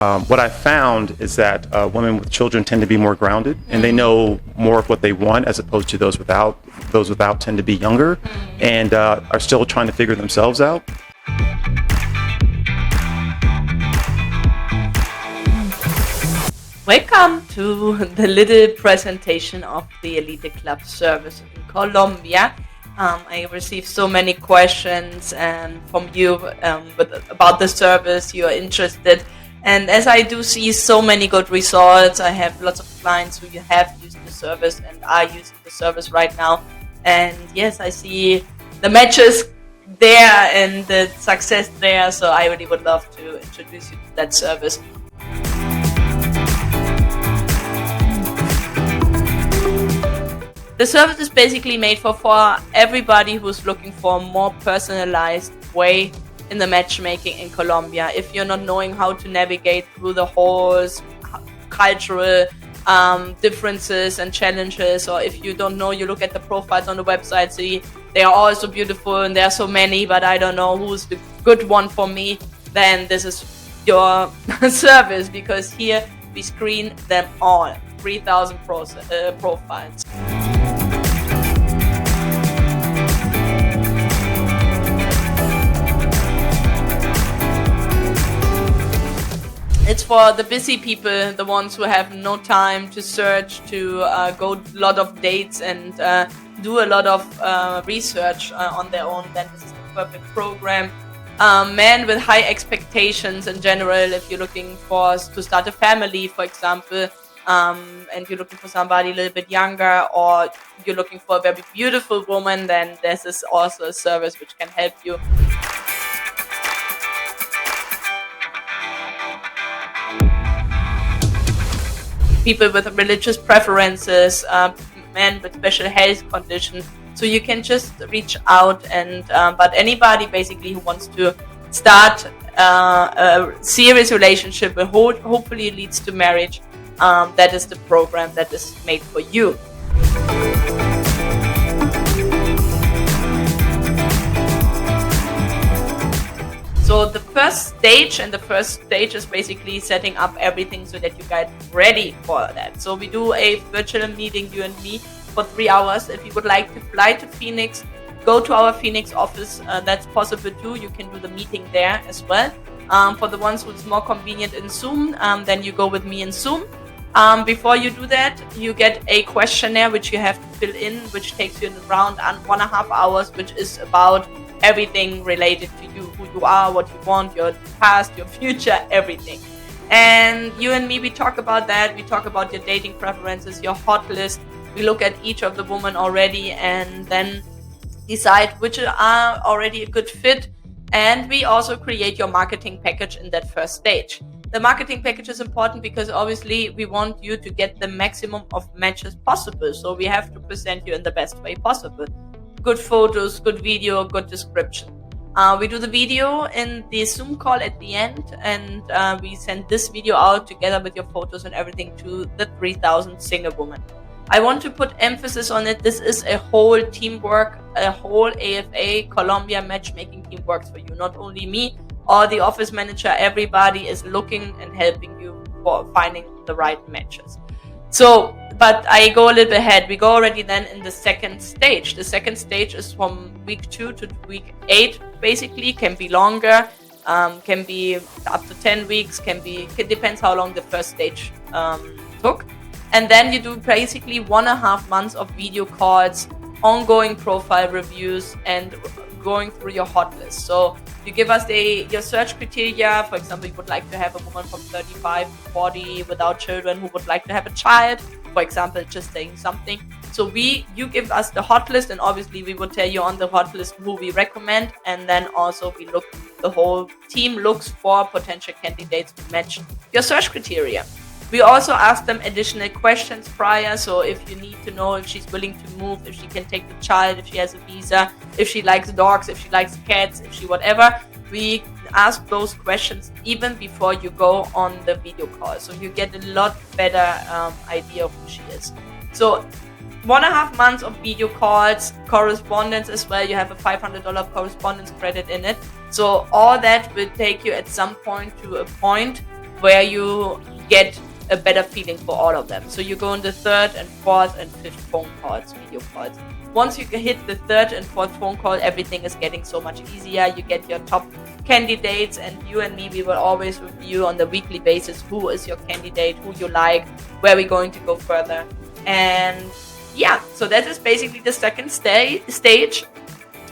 What I found is that women with children tend to be more grounded, and they know more of what they want, as opposed to those without. Those without tend to be younger and are still trying to figure themselves out. Welcome to the little presentation of the Elite Club service in Colombia. I received so many questions from you about the service. You are interested. And as I do see so many good results, I have lots of clients who have used the service and are using the service right now. And yes, I see the matches there and the success there. So I really would love to introduce you to that service. The service is basically made for everybody who's looking for a more personalized way in the matchmaking in Colombia. If you're not knowing how to navigate through the whole cultural differences and challenges, or if you don't know, you look at the profiles on the website, see they are all so beautiful and there are so many, but I don't know who's the good one for me, then this is your service, because here we screen them all, 3,000 profiles. It's for the busy people, the ones who have no time to search, to go a lot of dates and do a lot of research on their own. Then this is the perfect program. Men with high expectations in general, if you're looking to start a family, for example, and you're looking for somebody a little bit younger, or you're looking for a very beautiful woman, then this is also a service which can help you. People with religious preferences, men with special health conditions. So you can just reach out and, but anybody basically who wants to start a serious relationship that hopefully leads to marriage, that is the program that is made for you. So the first stage is basically setting up everything so that you get ready for that. So we do a virtual meeting, you and me, for 3 hours. If you would like to fly to Phoenix, go to our Phoenix office. That's possible too. You can do the meeting there as well. For the ones who it's more convenient in Zoom, then you go with me in Zoom. Before you do that, you get a questionnaire which you have to fill in, which takes you around 1.5 hours, which is about everything related to you, who you are, what you want, your past, your future, everything. And you and me, we talk about that. We talk about your dating preferences, your hot list. We look at each of the women already and then decide which are already a good fit. And we also create your marketing package in that first stage. The marketing package is important because obviously we want you to get the maximum of matches possible. So we have to present you in the best way possible. Good photos, good video, good description. We do the video in the Zoom call at the end, and we send this video out together with your photos and everything to the 3,000 single women. I want to put emphasis on it. This is a whole teamwork, a whole AFA Colombian matchmaking team works for you. Not only me or the office manager, everybody is looking and helping you for finding the right matches. So, but I go a little bit ahead. We go already then in the second stage. The second stage is from week 2 to week 8, basically. Can be longer, can be up to 10 weeks, it depends how long the first stage took. And then you do basically 1.5 months of video calls, ongoing profile reviews, and going through your hot list. So you give us your search criteria. For example, you would like to have a woman from 35 to 40 without children who would like to have a child, for example, just saying something. So you give us the hot list, and obviously we will tell you on the hot list who we recommend, and then also the whole team looks for potential candidates to match your search criteria. We also ask them additional questions prior. So if you need to know if she's willing to move, if she can take the child, if she has a visa, if she likes dogs, if she likes cats, if she whatever, we ask those questions even before you go on the video call. So you get a lot better idea of who she is. So 1.5 months of video calls, correspondence as well. You have a $500 correspondence credit in it. So all that will take you at some point to a point where you get a better feeling for all of them. So you go in the third and fourth and fifth phone calls, video calls. Once you hit the third and fourth phone call, everything is getting so much easier. You get your top candidates, and you and me, we will always review on the weekly basis who is your candidate, who you like, where we're going to go further. And yeah, so that is basically the second stage.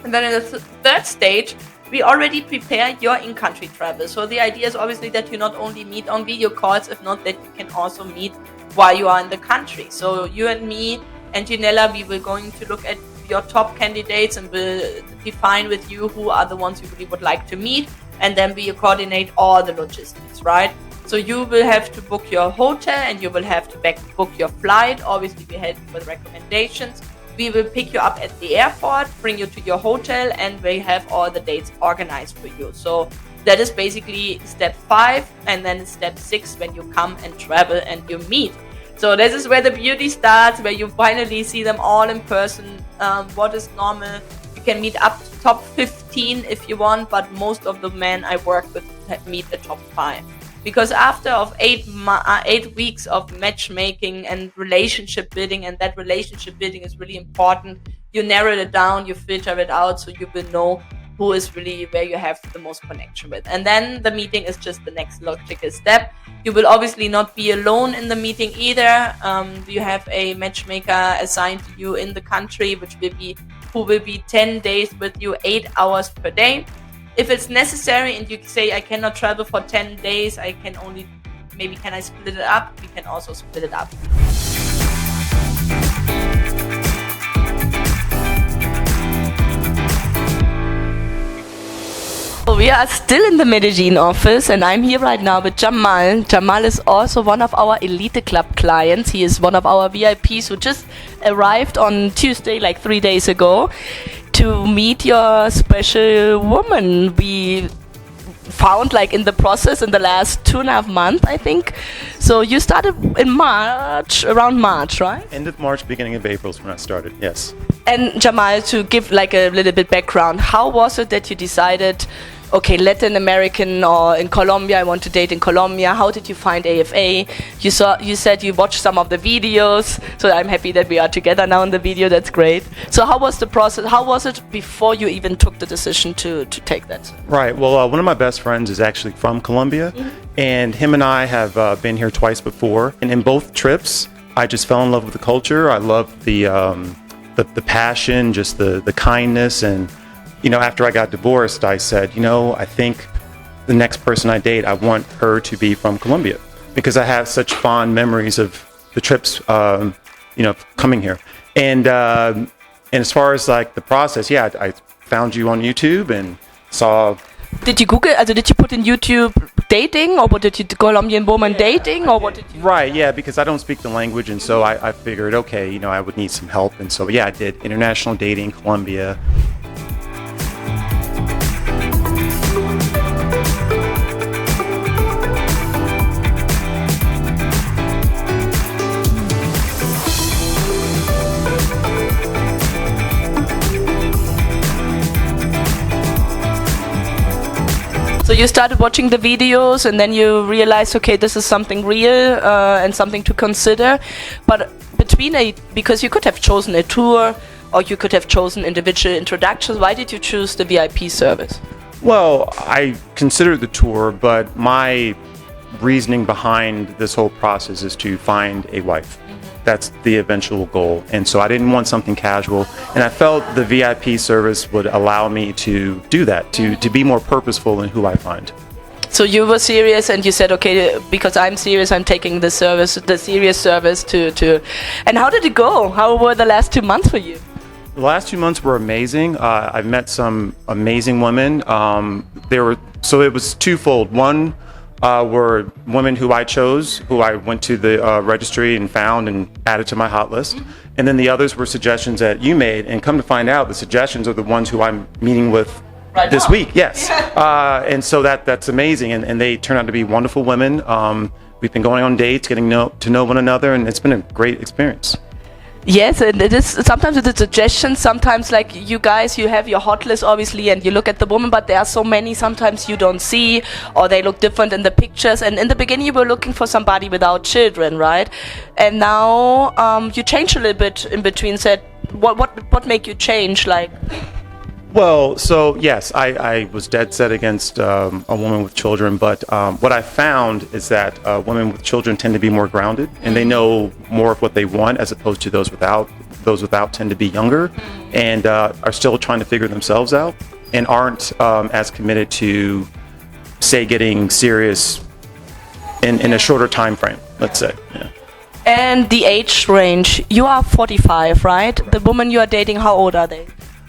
And then in the third stage, we already prepare your in-country travel. So the idea is obviously that you not only meet on video calls, if not that you can also meet while you are in the country. So you and me and Ginella, we will going to look at your top candidates and will define with you who are the ones you really would like to meet. And then we coordinate all the logistics, right? So you will have to book your hotel and you will have to book your flight. Obviously, we help you with recommendations. We will pick you up at the airport, bring you to your hotel, and we have all the dates organized for you. So that is basically step 5, and then step 6 when you come and travel and you meet. So this is where the beauty starts, where you finally see them all in person. What is normal? You can meet up to top 15 if you want, but most of the men I work with meet the top 5. Because after of 8 weeks of matchmaking and relationship building, and that relationship building is really important, you narrow it down, you filter it out, so you will know who is really where you have the most connection with. And then the meeting is just the next logical step. You will obviously not be alone in the meeting either. You have a matchmaker assigned to you in the country, who will be 10 days with you, 8 hours per day. If it's necessary and you say, I cannot travel for 10 days, can I split it up? We can also split it up. We are still in the Medellin office, and I'm here right now with Jamal. Jamal is also one of our Elite Club clients. He is one of our VIPs who just arrived on Tuesday, like 3 days ago, to meet your special woman. We found like in the process in the last 2.5 months, I think. So you started in March, around March, right? End of March, beginning of April is when I started, yes. And Jamal, to give like a little bit background, how was it that you decided, okay, Latin American or in Colombia, I want to date in Colombia? How did you find AFA? You said you watched some of the videos, so I'm happy that we are together now in the video. That's great. So how was the process? How was it before you even took the decision to take that? Right. Well, one of my best friends is actually from Colombia, and him and I have been here twice before. And in both trips, I just fell in love with the culture. I loved the passion, just the kindness. And after I got divorced, I said, I think the next person I date, I want her to be from Colombia, because I have such fond memories of the trips, coming here. And as far as like the process, yeah, I found you on YouTube and saw. Did you Google? Did you put in YouTube dating, or what did you Colombian woman dating, or what did you? Right, yeah, because I don't speak the language, and so I figured, okay, I would need some help, and so yeah, I did international dating, Colombia. So you started watching the videos, and then you realized, okay, this is something real and something to consider. But because you could have chosen a tour, or you could have chosen individual introductions, why did you choose the VIP service? Well, I considered the tour, but my reasoning behind this whole process is to find a wife. That's the eventual goal. And so I didn't want something casual. And I felt the VIP service would allow me to do that, to be more purposeful in who I find. So you were serious, and you said, okay, because I'm serious, I'm taking the serious service to. And how did it go? How were the last 2 months for you? The last 2 months were amazing. I've met some amazing women. So it was twofold. One, were women who I chose, who I went to the registry and found and added to my hot list. And then the others were suggestions that you made, and come to find out, the suggestions are the ones who I'm meeting with right this week. Yes. And so that's amazing, and they turned out to be wonderful women. We've been going on dates, getting to know one another, and it's been a great experience. Yes, and it is sometimes it's a suggestion. Sometimes, like you guys, you have your hot list obviously, and you look at the woman, but there are so many. Sometimes you don't see, or they look different in the pictures. And in the beginning, you were looking for somebody without children, right? And now you change a little bit in between. Said, what make you change? Like, Well, so yes, I was dead set against a woman with children, but what I found is that women with children tend to be more grounded, and they know more of what they want as opposed to those without. Those without tend to be younger and are still trying to figure themselves out and aren't as committed to, say, getting serious in a shorter time frame, let's say. Yeah. and the age range. You are 45, right? The woman you are dating, how old are they?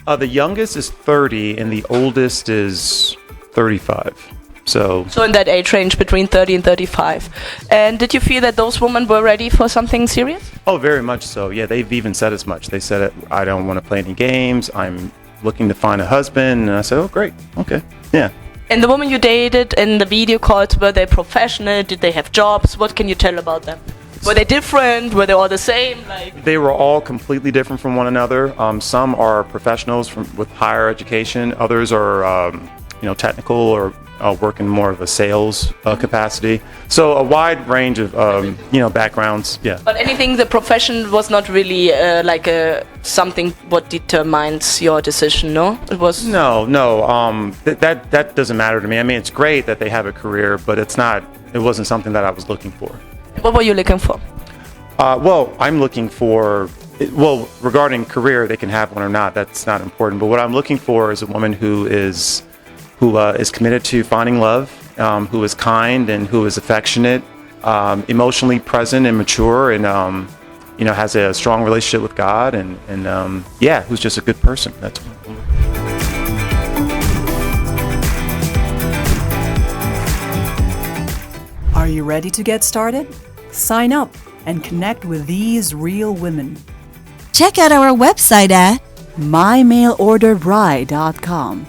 The youngest is 30 and the oldest is 35. So in that age range between 30 and 35. And did you feel that those women were ready for something serious? Oh, very much so. Yeah, they've even said as much. They said, I don't want to play any games. I'm looking to find a husband. And I said, oh, great. Okay. Yeah. And the women you dated in the video calls, were they professional? Did they have jobs? What can you tell about them? Were they different? Were they all the same? Like, they were all completely different from one another. Some are professionals with higher education. Others are, technical or work in more of a sales capacity. So a wide range of, backgrounds. Yeah. But anything, the profession was not really something what determines your decision, no? It was... No. That doesn't matter to me. I mean, it's great that they have a career, but it wasn't something that I was looking for. What were you looking for? I'm looking for... regarding career, they can have one or not. That's not important. But what I'm looking for is a woman who is committed to finding love, who is kind and who is affectionate, emotionally present and mature, and has a strong relationship with God, and who's just a good person. That's what I'm looking for. Are you ready to get started? Sign up and connect with these real women. Check out our website at mymailorderbride.com.